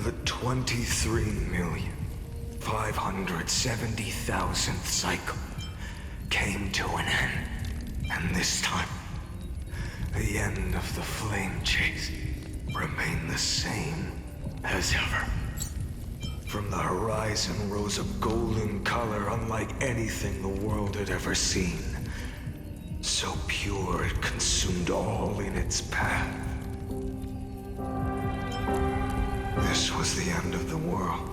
The 23,570,000th cycle came to an end. And this time, the end of the flame chase remained the same as ever. From the horizon rose a golden color unlike anything the world had ever seen. So pure it consumed all in its path. This was the end of the world,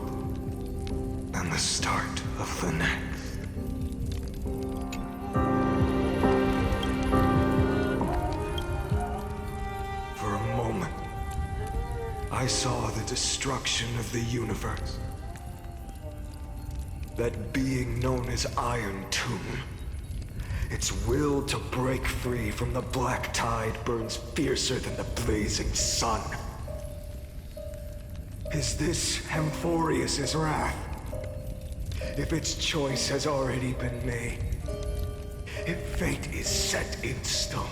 and the start of the next. For a moment, I saw the destruction of the universe. That being known as Iron Tomb, its will to break free from the black tide burns fiercer than the blazing sun. Is this Amphorius's wrath? If its choice has already been made, if fate is set in stone,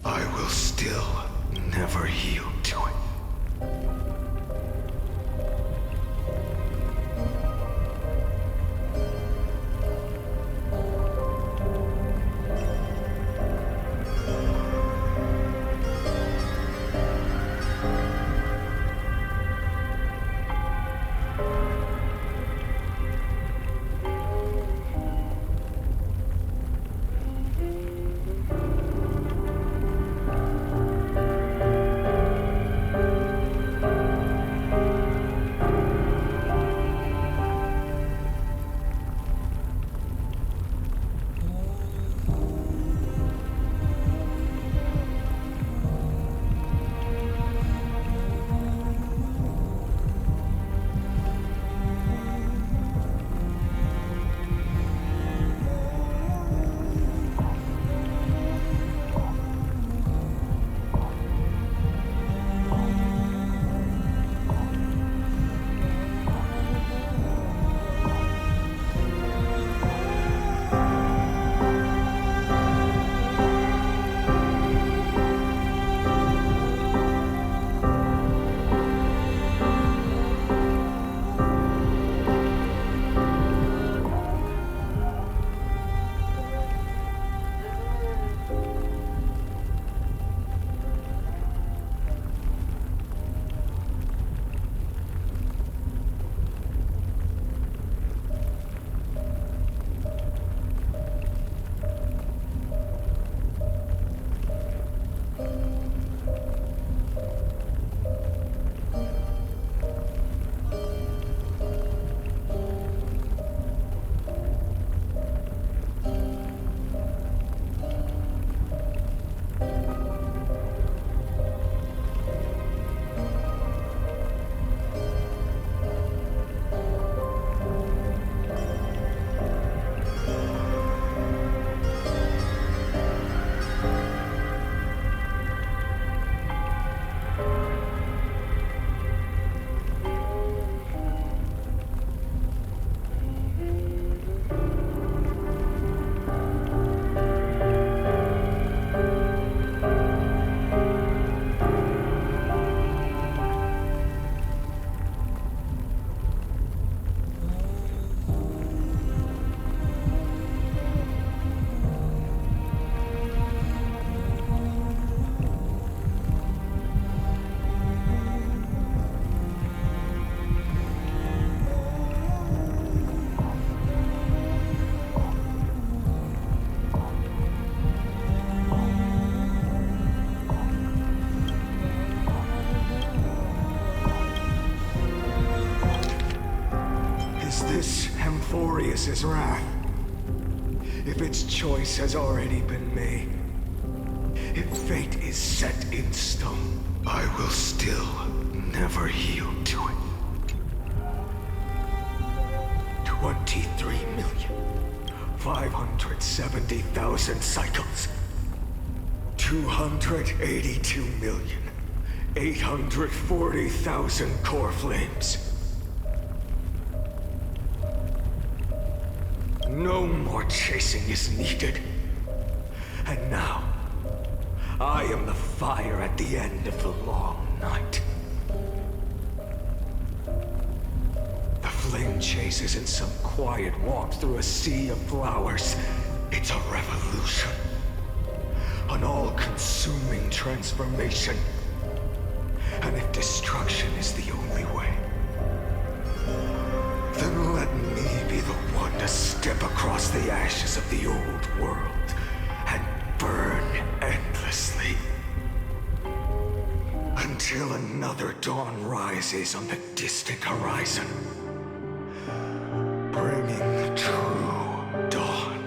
I will still never yield to it. Amphorius's wrath. If its choice has already been made, if fate is set in stone, I will still never yield to it. 23,570,000 cycles. 282,840,000 core flames. No more chasing is needed. And now, I am the fire at the end of the long night. flame chase isn't some quiet walk through a sea of flowers. It's a revolution. An all-consuming transformation. And if destruction is the only way, then let me be the one to step across the ashes of the old world and burn endlessly. Until another dawn rises on the distant horizon, bringing the true dawn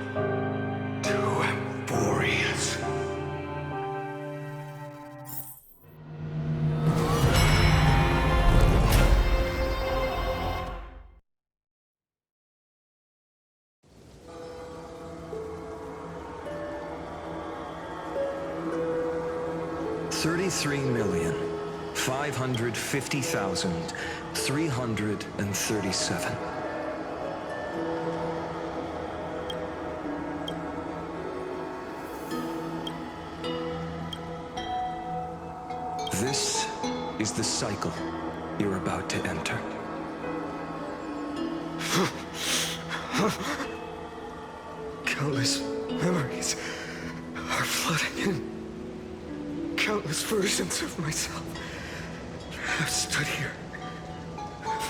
to Emporius. $33,550,337. This is the cycle you're about to enter. Countless memories are flooding in. Countless versions of myself have stood here,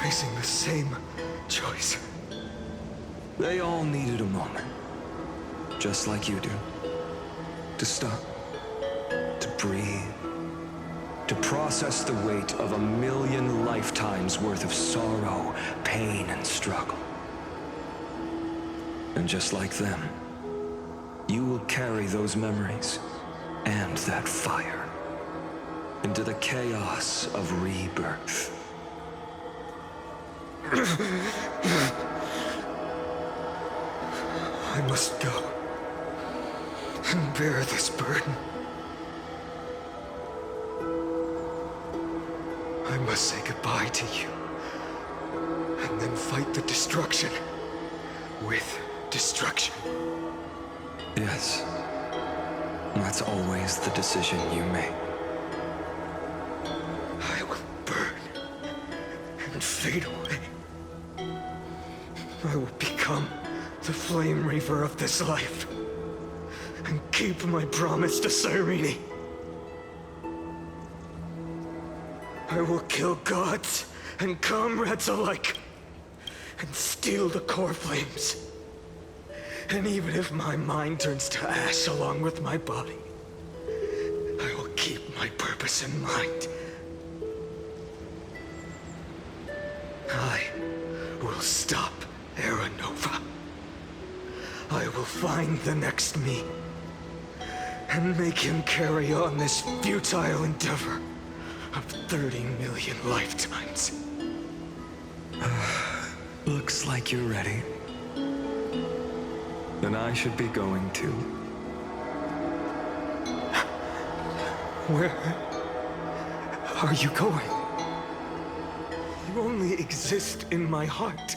facing the same choice. They all needed a moment, just like you do. To stop, to breathe, to process the weight of 1,000,000 lifetimes worth of sorrow, pain, and struggle. And just like them, you will carry those memories and that fire into the chaos of rebirth. I must go and bear this burden. I must say goodbye to you, and then fight the destruction with destruction. Yes, that's always the decision you make. I will burn and fade away. I will become the flame reaver of this life and keep my promise to Serene. I will kill gods and comrades alike and steal the core flames. And even if my mind turns to ash along with my body, I will keep my purpose in mind. I will stop Era Nova. I will find the next me and make him carry on this futile endeavor of 30 million lifetimes. Looks like you're ready. Then I should be going too. Where are you going? You only exist in my heart.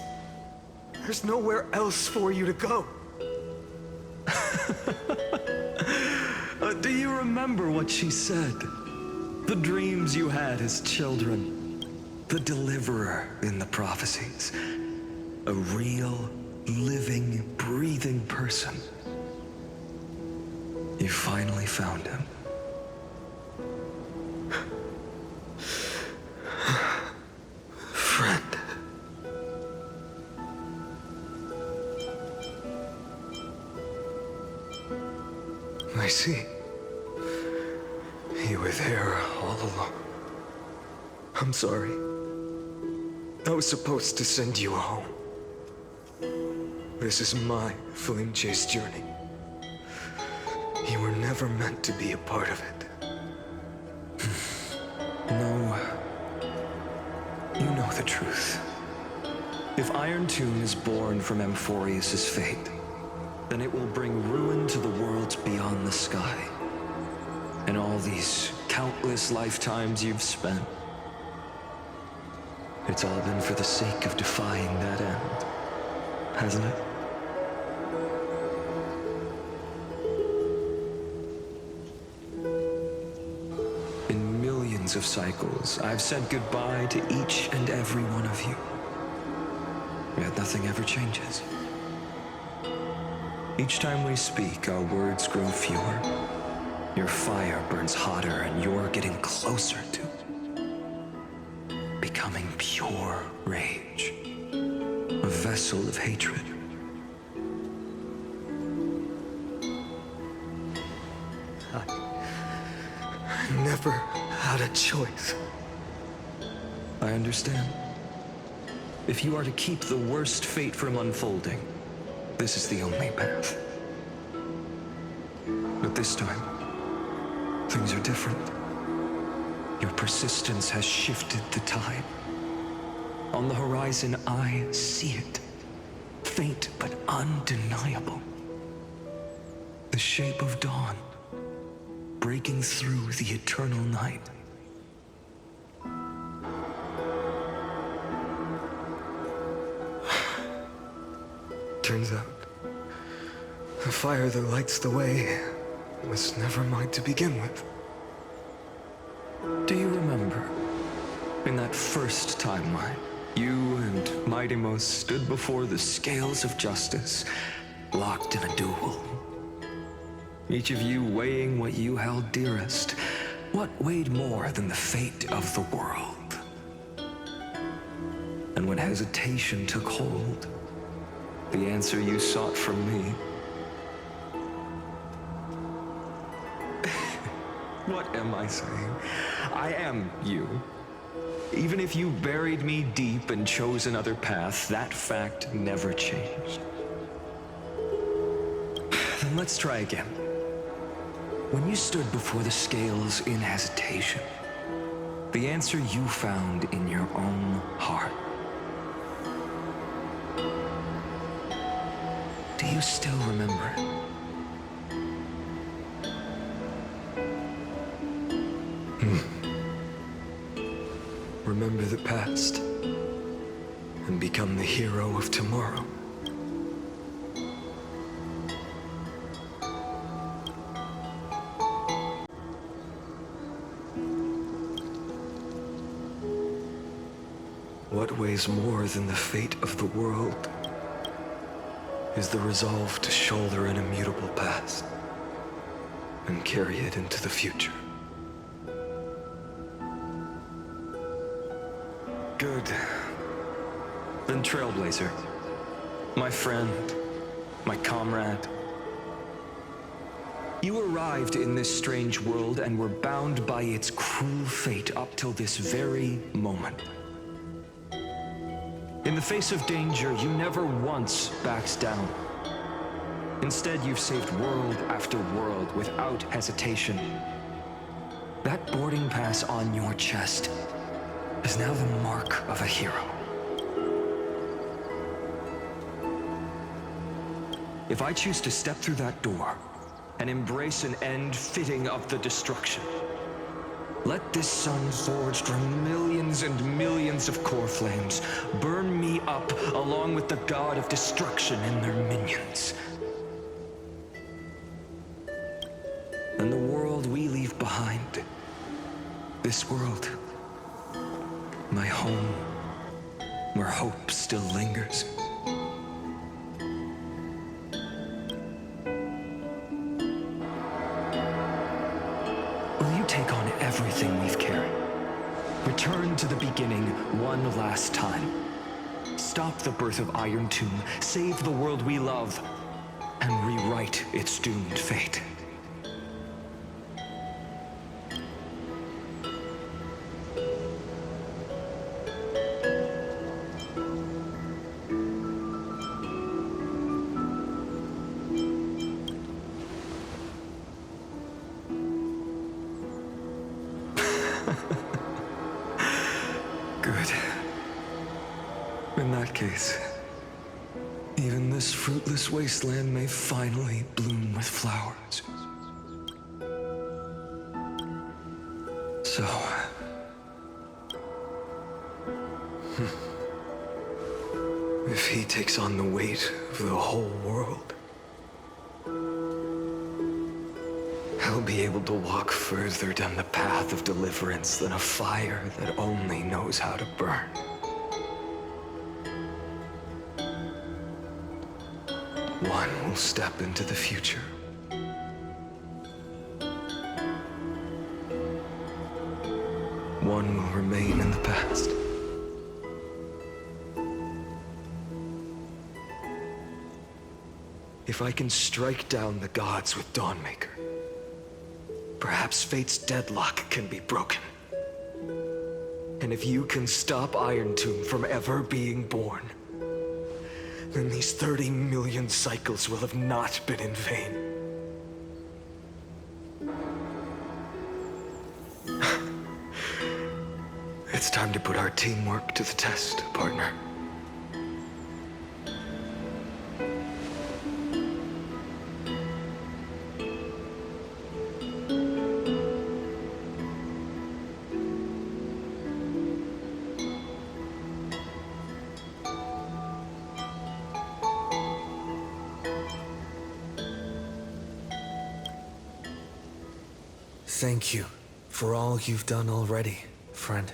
There's nowhere else for you to go. Do you remember what she said? The dreams you had as children. The deliverer in the prophecies. A real, living, breathing person. You finally found him. Friend. I see. You were there all along. I'm sorry. I was supposed to send you home. This is my flame chase journey. You were never meant to be a part of it. No. You know the truth. If Iron Tomb is born from Amphorius' fate, then it will bring ruin to the worlds beyond the sky. And all these countless lifetimes you've spent, it's all been for the sake of defying that end, hasn't it? In millions of cycles, I've said goodbye to each and every one of you. yet nothing ever changes. Each time we speak, our words grow fewer. Your fire burns hotter, and you're getting closer to becoming pure rage, a vessel of hatred. I never had a choice. I understand. If you are to keep the worst fate from unfolding, this is the only path. But this time, things are different. Your persistence has shifted the tide. On the horizon, I see it. Faint but undeniable. The shape of dawn, breaking through the eternal night. Turns out, the fire that lights the way was never mine to begin with. Do you remember, in that first timeline, you and Mightymost stood before the scales of justice, locked in a duel? Each of you weighing what you held dearest. What weighed more than the fate of the world? And when hesitation took hold, the answer you sought from me. What am I saying? I am you. Even if you buried me deep and chose another path, that fact never changed. Then let's try again. When you stood before the scales in hesitation, the answer you found in your own heart. Do you still remember it? Remember the past and become the hero of tomorrow. What weighs more than the fate of the world is the resolve to shoulder an immutable past and carry it into the future. Good. Then Trailblazer, my friend, my comrade. You arrived in this strange world and were bound by its cruel fate up till this very moment. In the face of danger, you never once backed down. Instead, you've saved world after world without hesitation. That boarding pass on your chest is now the mark of a hero. If I choose to step through that door and embrace an end fitting of the destruction, let this sun forged from millions and millions of core flames burn me up along with the god of destruction and their minions. And the world we leave behind, this world, my home, where hope still lingers. Will you take on everything we've carried? Return to the beginning one last time. Stop the birth of Iron Tomb, save the world we love, and rewrite its doomed fate. Good. In that case, even this fruitless wasteland may finally bloom with flowers. So... if he takes on the weight of the whole world, he'll be able to walk further down the path of deliverance than a fire that only knows how to burn. One will step into the future. One will remain in the past. If I can strike down the gods with Dawnmaker, perhaps fate's deadlock can be broken. And if you can stop Iron Tomb from ever being born, then these 30 million cycles will have not been in vain. It's time to put our teamwork to the test, partner. Thank you for all you've done already, friend.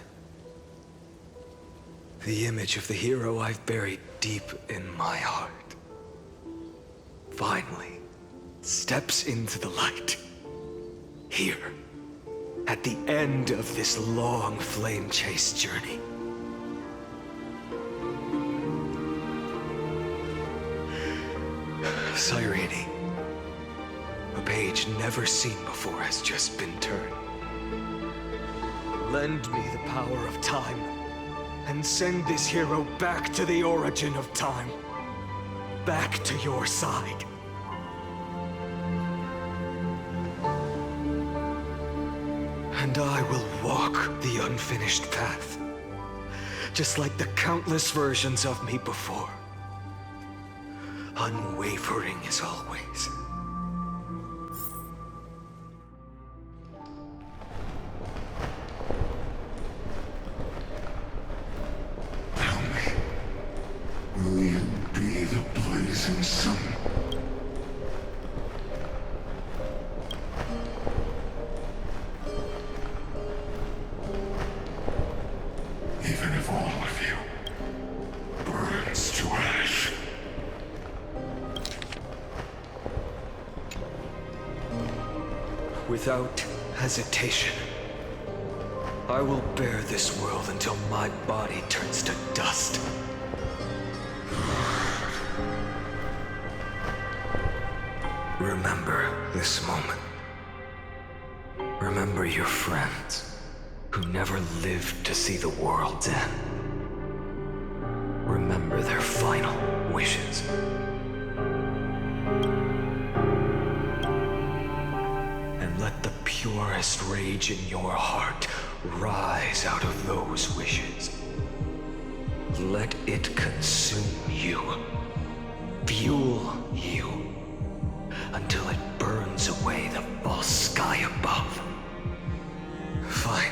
The image of the hero I've buried deep in my heart finally steps into the light. Here, at the end of this long flame chase journey. Cyrene, a page never seen before has just been turned. Lend me the power of time, and send this hero back to the origin of time. Back to your side. And I will walk the unfinished path, just like the countless versions of me before. Unwavering as always. Tell me, will you be the blazing sun? Even if all of you burns to ash. Without hesitation, I will bear this world until my body turns to dust. Remember this moment. Remember your friends who never lived to see the world's end. Remember their final wishes. And let the purest rage in your heart rise out of those wishes. Let it consume you, fuel you, until it burns away the false sky above. Fine.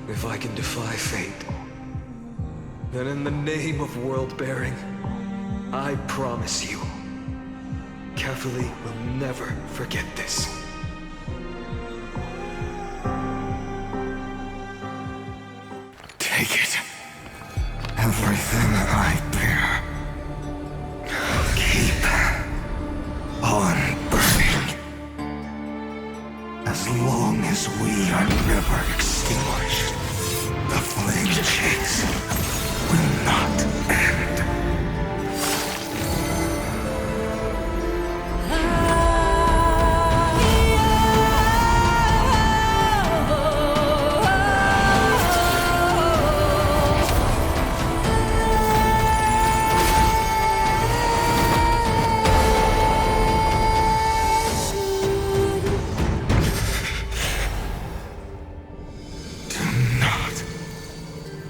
If I can defy fate, then in the name of world-bearing, I promise you, Kefali will never forget this. Take it. Everything I bear. Keep on burning. As long as we are never extinguished, the flame chase will not end.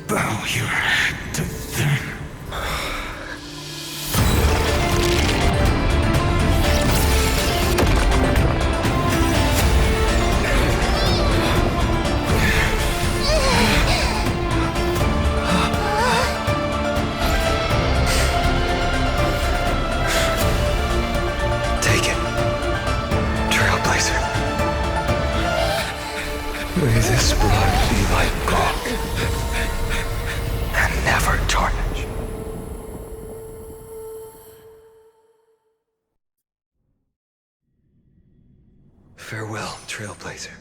Bow your head to them. Take it, Trailblazer. May this blood be like gold and never tarnish. trailblazer.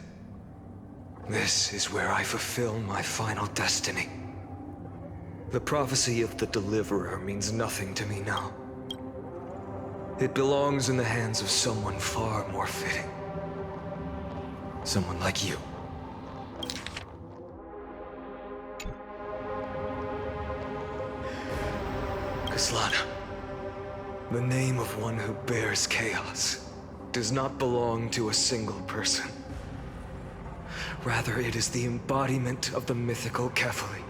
This is where I fulfill my final destiny. The prophecy of the Deliverer means nothing to me now. It belongs in the hands of someone far more fitting. Someone like you. Kaslana, the name of one who bears chaos does not belong to a single person. Rather, it is the embodiment of the mythical Kefali,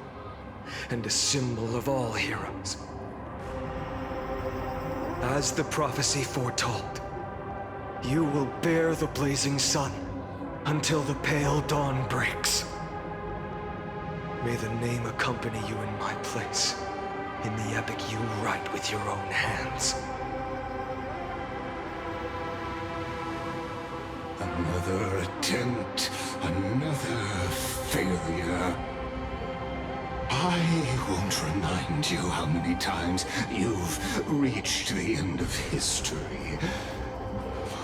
and a symbol of all heroes. As the prophecy foretold, you will bear the blazing sun until the pale dawn breaks. May the name accompany you in my place, in the epic you write with your own hands. Another attempt, another failure. I won't remind you how many times you've reached the end of history.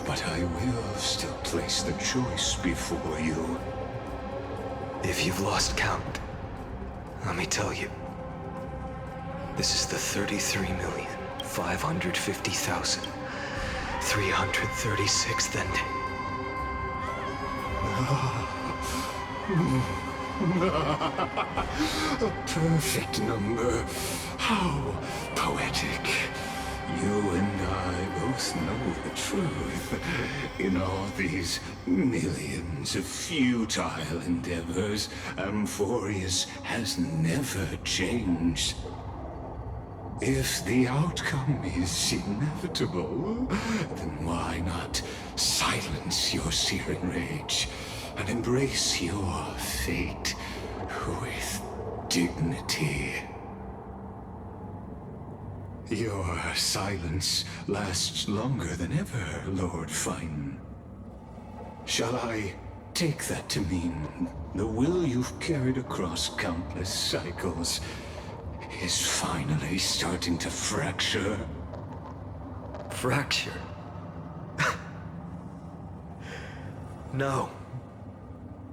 But I will still place the choice before you. If you've lost count, let me tell you. This is the 33,550,336th ending. A perfect number. How poetic. You and I both know the truth. In all these millions of futile endeavors, Amphorius has never changed. If the outcome is inevitable, then why not silence your searing rage and embrace your fate with dignity? Your silence lasts longer than ever, Lord Fine. Shall I take that to mean the will you've carried across countless cycles is finally starting to fracture? Fracture? No.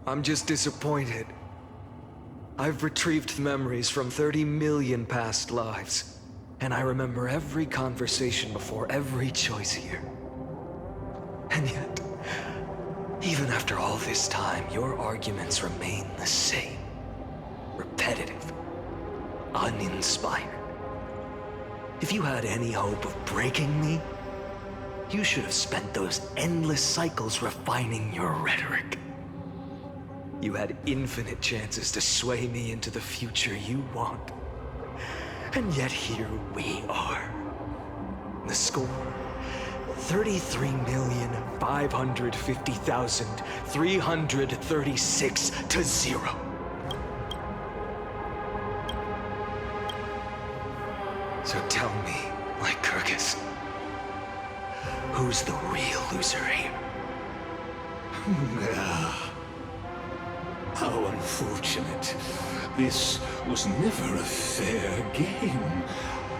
I'm just disappointed. I've retrieved memories from 30 million past lives, and I remember every conversation before every choice here. And yet, even after all this time, your arguments remain the same. Repetitive. Uninspired. If you had any hope of breaking me, you should have spent those endless cycles refining your rhetoric. You had infinite chances to sway me into the future you want. And yet here we are. The score, 33,550,336 to 0. So tell me, Lycurgus, who's the real loser here? How unfortunate. This was never a fair game.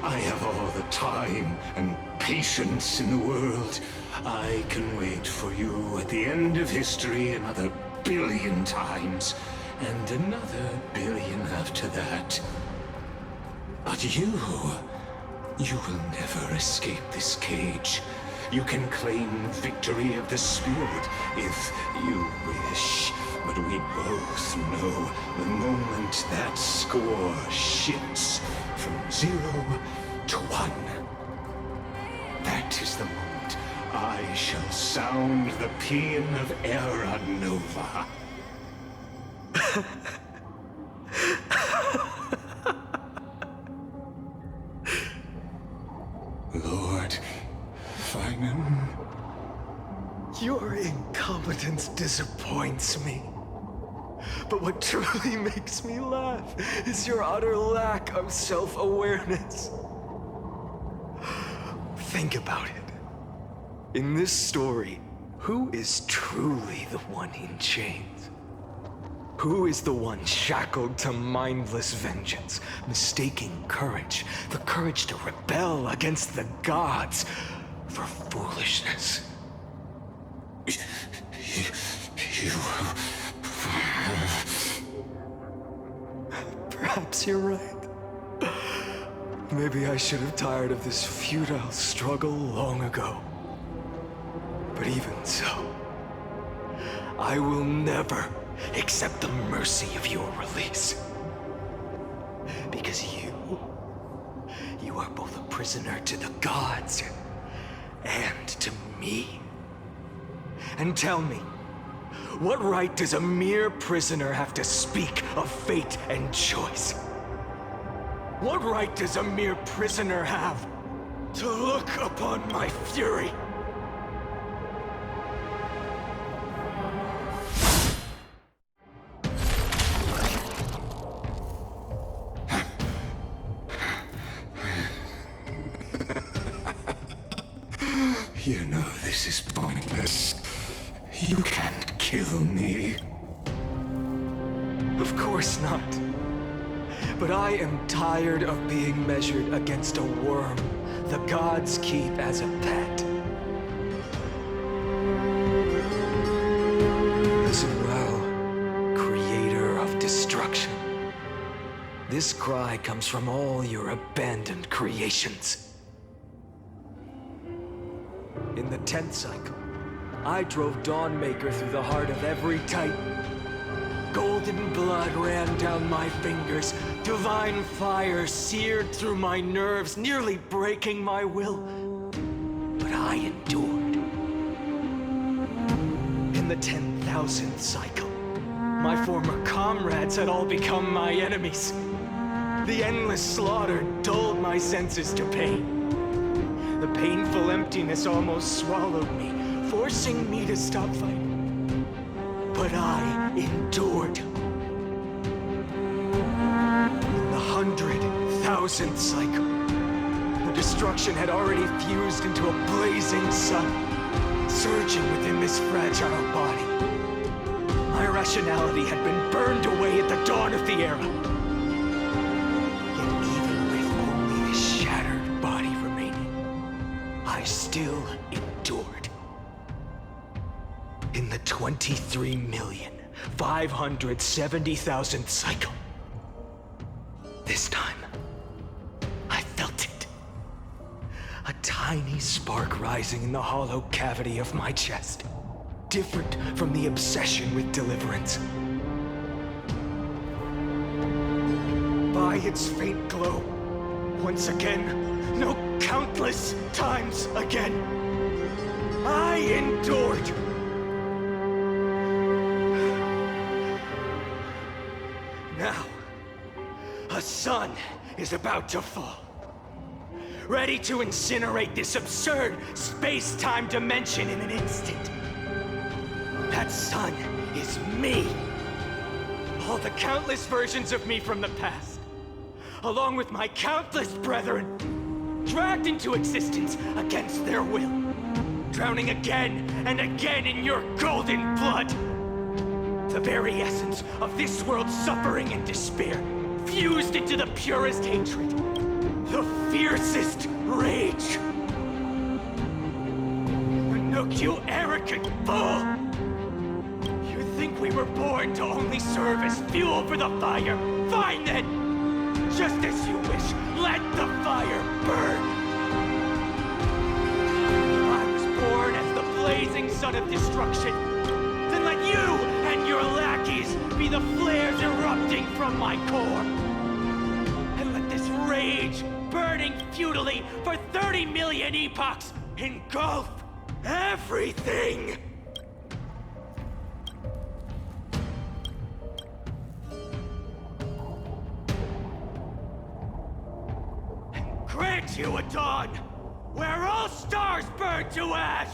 I have all the time and patience in the world. I can wait for you at the end of history another billion times, and another billion after that. But you will never escape this cage. You can claim victory of the spirit if you wish. But we both know the moment that score shifts from 0 to 1. That is the moment I shall sound the paean of Era Nova. Lord Finan. Your incompetence disappoints me. But what truly makes me laugh is your utter lack of self-awareness. Think about it. In this story, who is truly the one in chains? Who is the one shackled to mindless vengeance, mistaking courage, the courage to rebel against the gods, for foolishness? you. Perhaps you're right. Maybe I should have tired of this futile struggle long ago. But even so, I will never accept the mercy of your release. Because you are both a prisoner to the gods and to me. And tell me, what right does a mere prisoner have to speak of fate and choice? What right does a mere prisoner have to look upon my fury? You know this is pointless. You can't kill me. Of course not. But I am tired of being measured against a worm the gods keep as a pet. Listen well, creator of destruction. This cry comes from all your abandoned creations. In the 10th cycle, I drove Dawnmaker through the heart of every Titan. Golden blood ran down my fingers. Divine fire seared through my nerves, nearly breaking my will. But I endured. In the 10,000th cycle, my former comrades had all become my enemies. The endless slaughter dulled my senses to pain. The painful emptiness almost swallowed me, forcing me to stop fighting. But I endured. In the 100,000th cycle, the destruction had already fused into a blazing sun, surging within this fragile body. My rationality had been burned away at the dawn of the era. Yet even with only this shattered body remaining, I still endured. In the 23,570,000th cycle. This time, I felt it. A tiny spark rising in the hollow cavity of my chest. Different from the obsession with deliverance. By its faint glow, once again, no, countless times again, I endured. Now, a sun is about to fall. Ready to incinerate this absurd space-time dimension in an instant. That sun is me. All the countless versions of me from the past, along with my countless brethren, dragged into existence against their will, drowning again and again in your golden blood. The very essence of this world's suffering and despair, fused into the purest hatred, the fiercest rage. Nook, you arrogant fool! You think we were born to only serve as fuel for the fire? Fine then! Just as you wish, let the fire burn! I was born as the blazing sun of destruction. Then let you and your lackeys be the flares erupting from my core. And let this rage, burning futilely for 30 million epochs, engulf everything! And grant you a dawn where all stars burn to ash!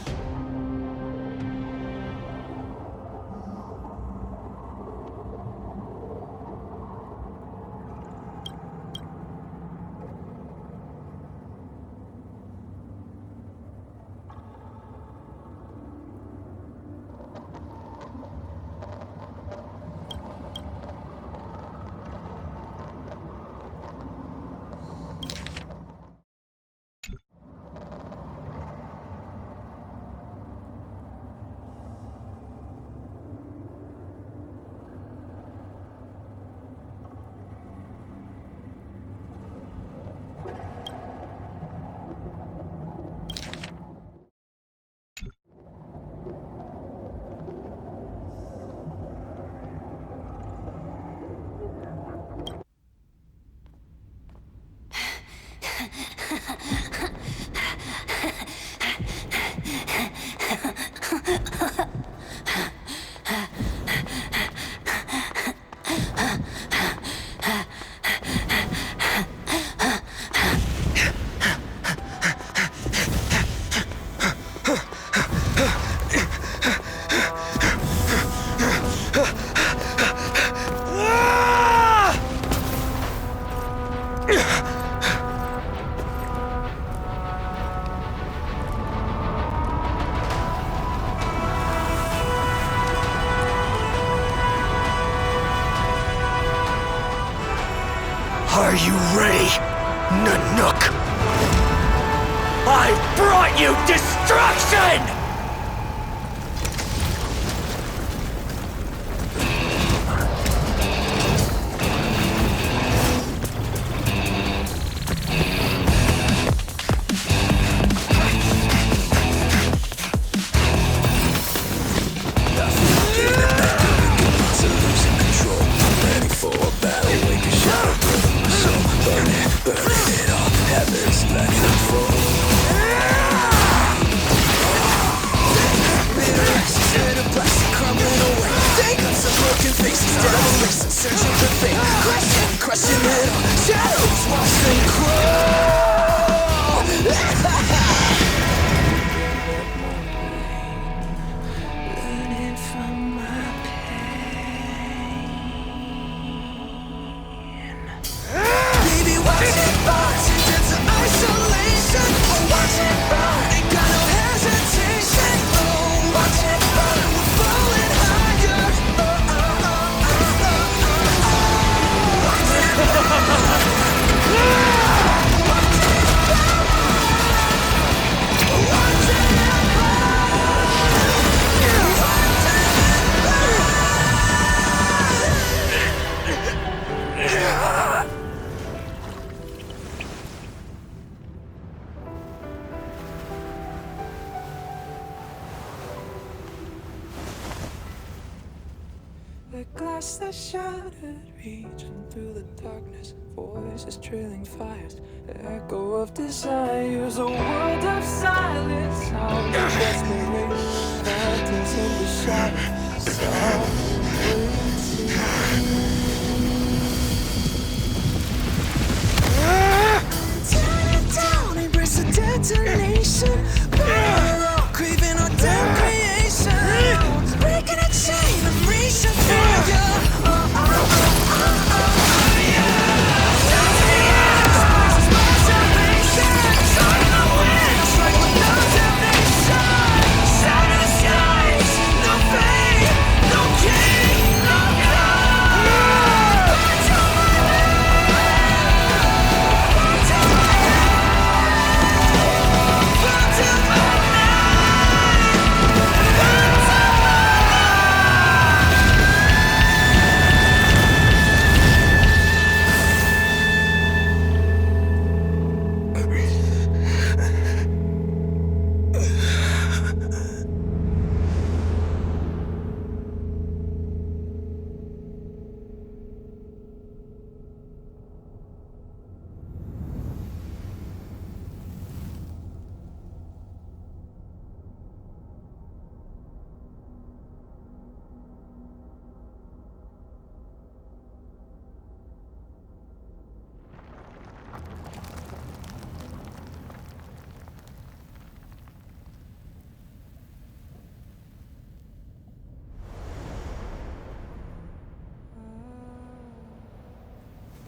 Are you ready, Nanook? I brought you destruction! The glass that shattered, reaching through the darkness, voices trailing fires, the echo of desires, a world of silence, sound of desperation, phantoms in the shadows, tear it down, embrace the detonation, craving our damn creation, breaking a chain and reaching for you.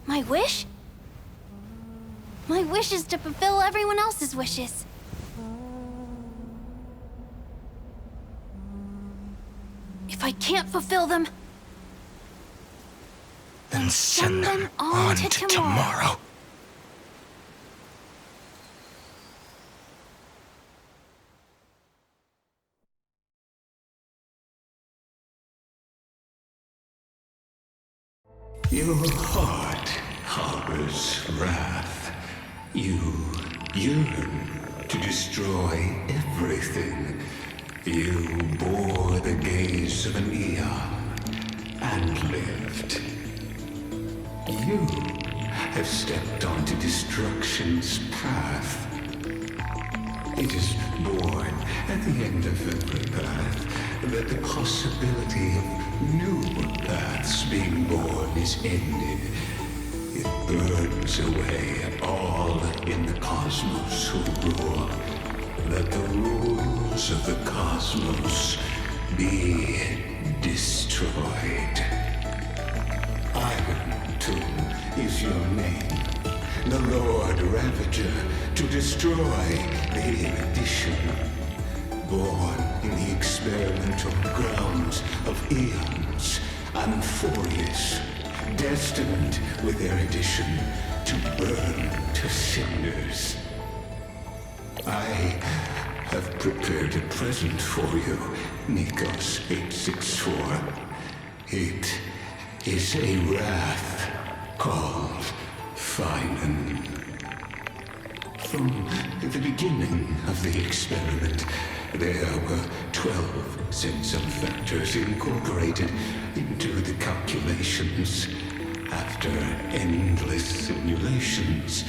My wish? My wish is to fulfill everyone else's wishes. If I can't fulfill them, then send them on to tomorrow. Your heart harbors wrath. You yearn to destroy everything. You bore the gaze of an eon and lived. You have stepped onto destruction's path. It is born at the end of every path that the possibility of new paths being born is ended. It burns away all in the cosmos who rule. Let the rules of the cosmos be destroyed. Iron Tomb is your name. The Lord Ravager to destroy the erudition. Born in the experimental grounds of eons, Amphorius destined with their addition to burn to cinders. I have prepared a present for you, Nikos 864. It is a wrath called Finan. From the beginning of the experiment, there were 12 sets of factors incorporated into the calculations. After endless simulations,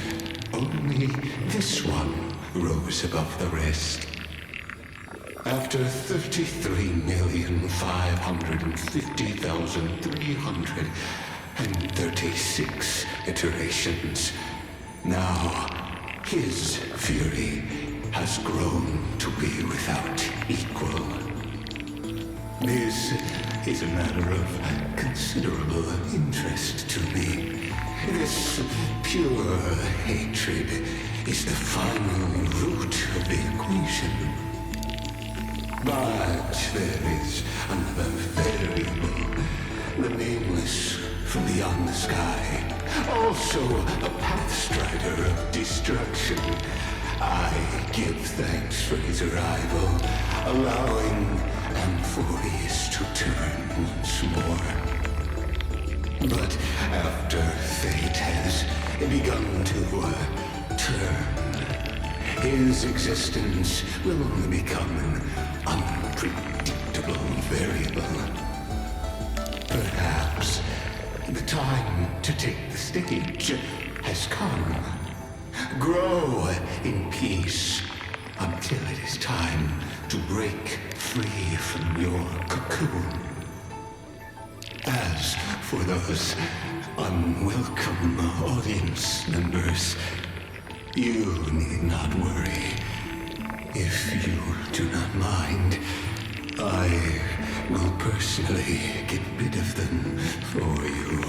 only this one rose above the rest. After 33,550,336 iterations, now his fury has grown to be without equal. This is a matter of considerable interest to me. This pure hatred is the final root of the equation. But there is another variable, the nameless from beyond the sky, also a pathstrider of destruction. I give thanks for his arrival, allowing Amphoreus to turn once more. But after fate has begun to turn, his existence will only become an unpredictable variable. Perhaps the time to take the stage has come. Grow in peace until it is time to break free from your cocoon. As for those unwelcome audience members, you need not worry. If you do not mind, I will personally get rid of them for you.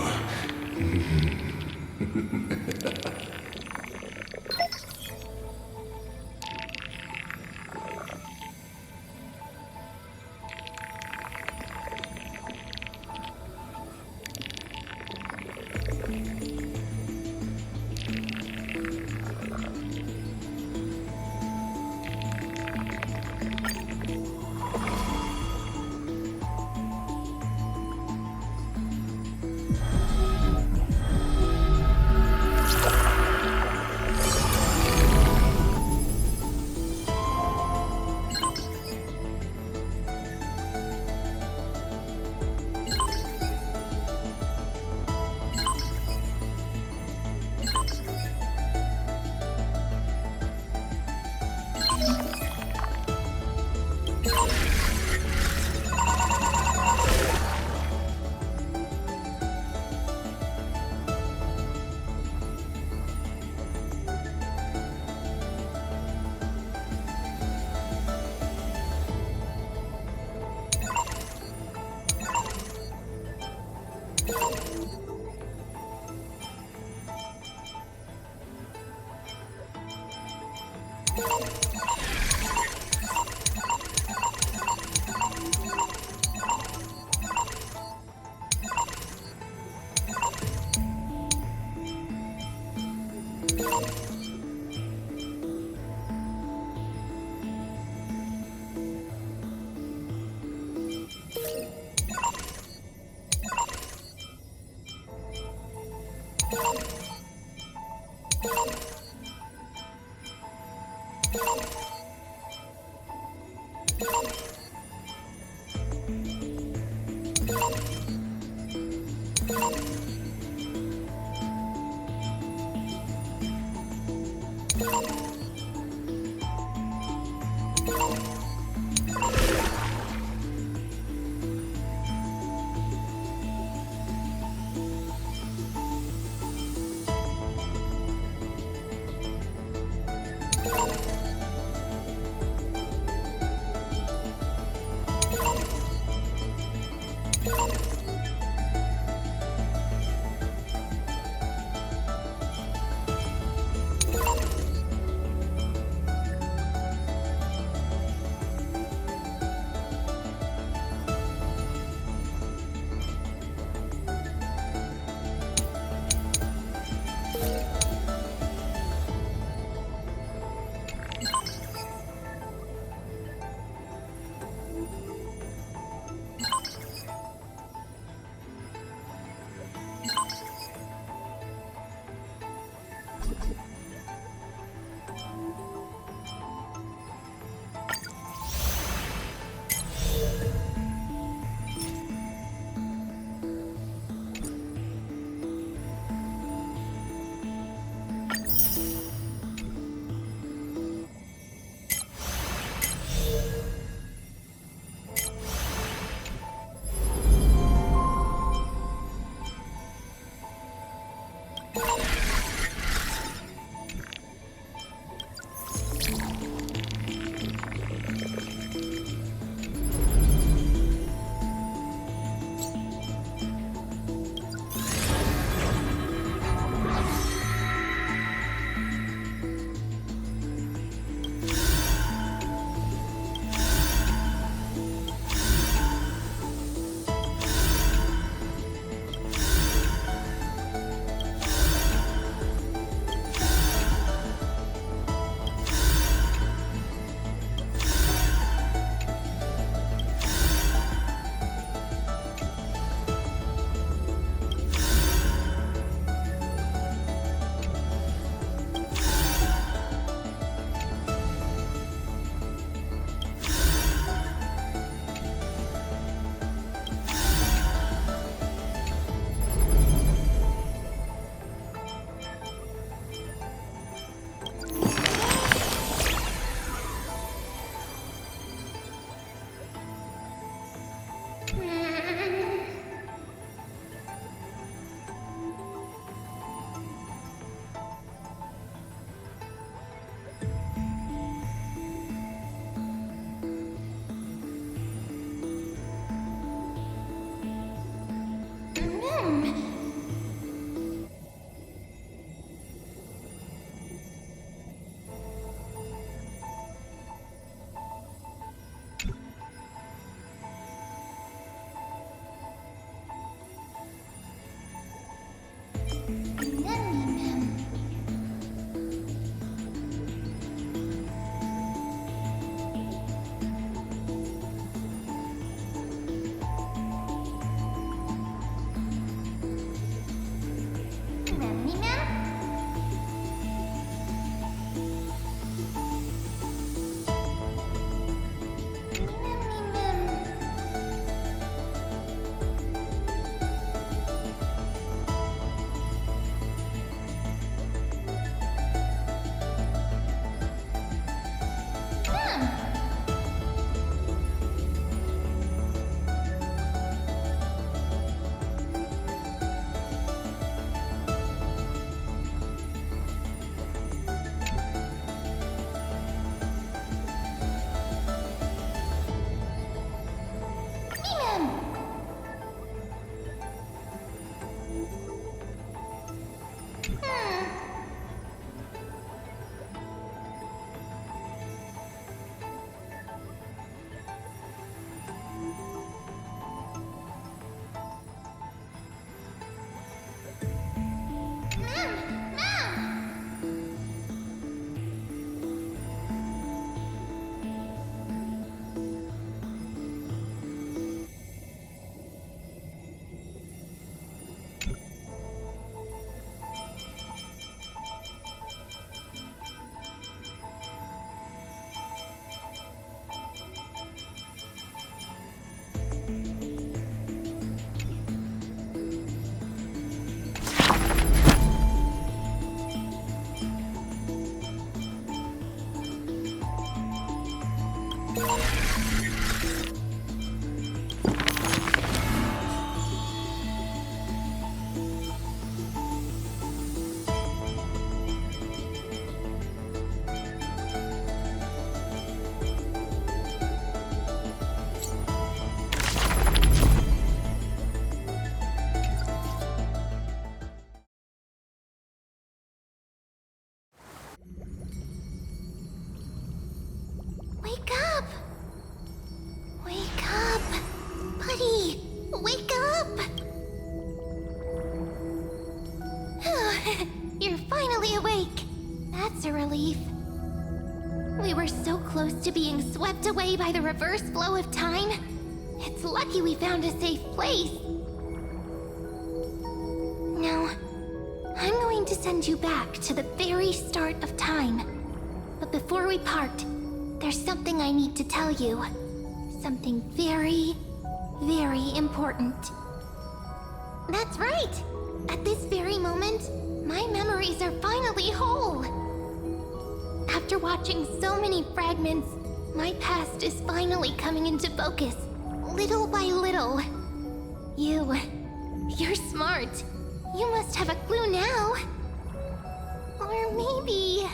You're finally awake. That's a relief. We were so close to being swept away by the reverse flow of time. It's lucky we found a safe place. Now, I'm going to send you back to the very start of time. But before we part, there's something I need to tell you. Something very, very important. That's right! At this very moment, my memories are finally whole. After watching so many fragments, my past is finally coming into focus, little by little. You're smart. You must have a clue now. Or maybe...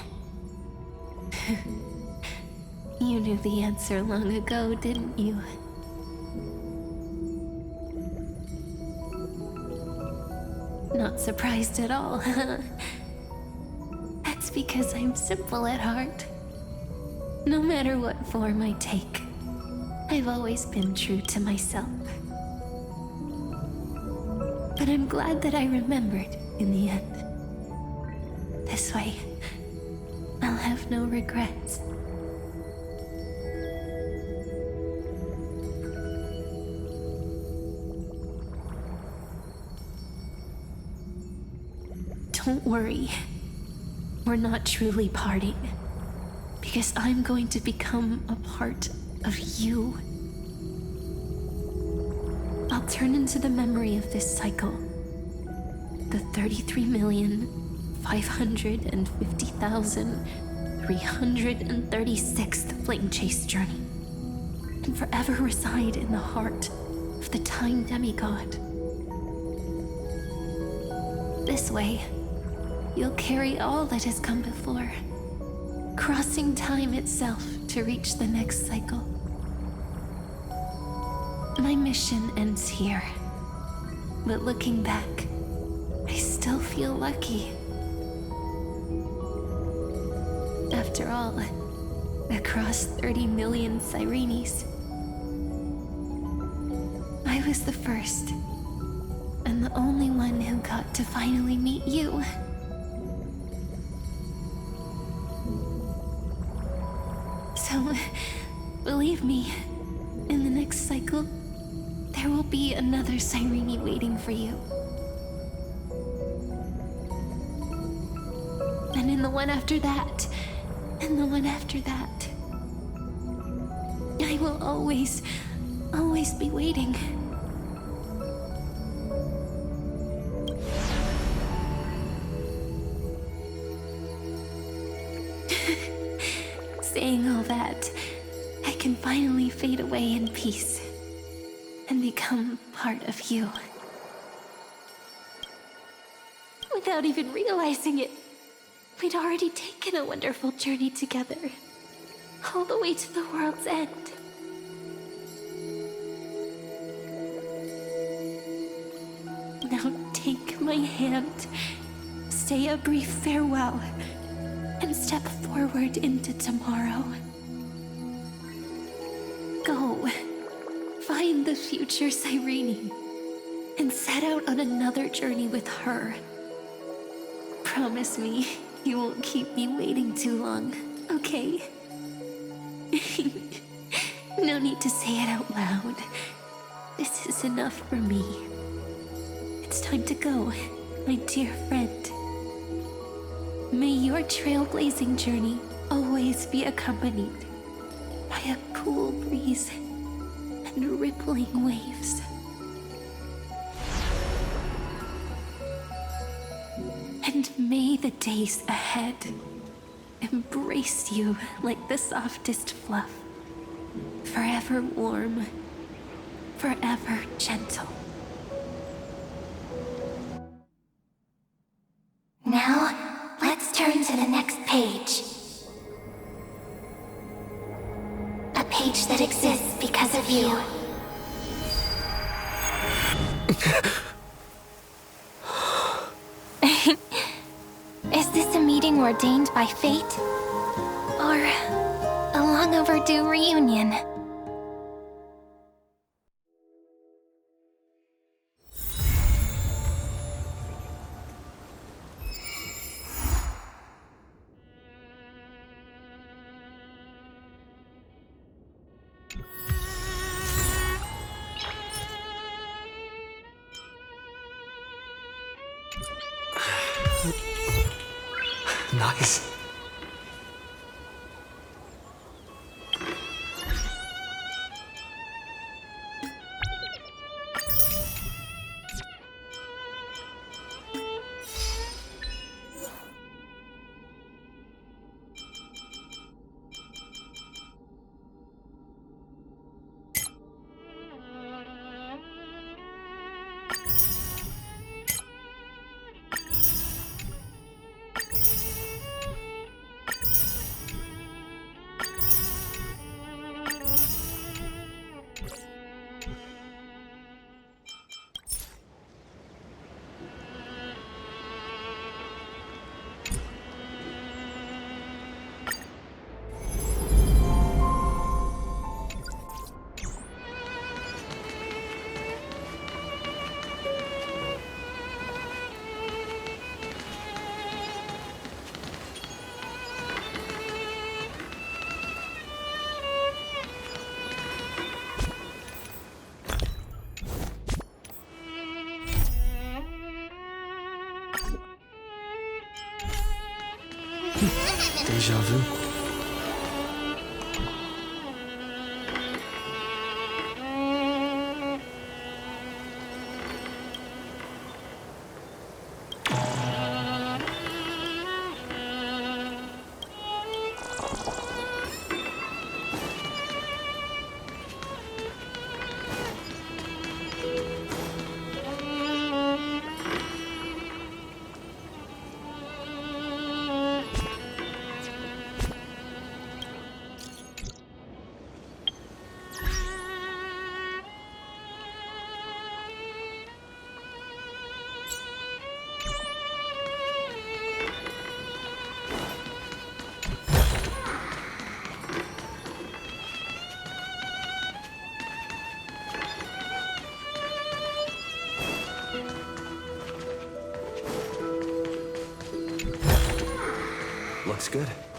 You knew the answer long ago, didn't you? Not surprised at all, huh? That's because I'm simple at heart. No matter what form I take, I've always been true to myself. But I'm glad that I remembered in the end. This way, I'll have no regrets. Don't worry. We're not truly parting. Because I'm going to become a part of you. I'll turn into the memory of this cycle. The 33,550,336th Flame Chase journey. And forever reside in the heart of the Time Demigod. This way, you'll carry all that has come before, crossing time itself to reach the next cycle. My mission ends here, but looking back, I still feel lucky. After all, across 30 million Cyrenes, I was the first, and the only one who got to finally meet you. So, believe me, in the next cycle, there will be another Cyrene waiting for you. And in the one after that, and the one after that, I will always be waiting. Saying all that, I can finally fade away in peace and become part of you. Without even realizing it, we'd already taken a wonderful journey together, all the way to the world's end. Now take my hand, say a brief farewell, and step forward into tomorrow. Go, find the future Cyrene, and set out on another journey with her. Promise me you won't keep me waiting too long, okay? No need to say it out loud. This is enough for me. It's time to go, my dear friend. May your trailblazing journey always be accompanied by a cool breeze and rippling waves. And may the days ahead embrace you like the softest fluff, forever warm, forever gentle. Now, let's turn to the next page. A page that exists because of you. Is this a meeting ordained by fate? Or a long overdue reunion? Nice. Deja vu. Looks good.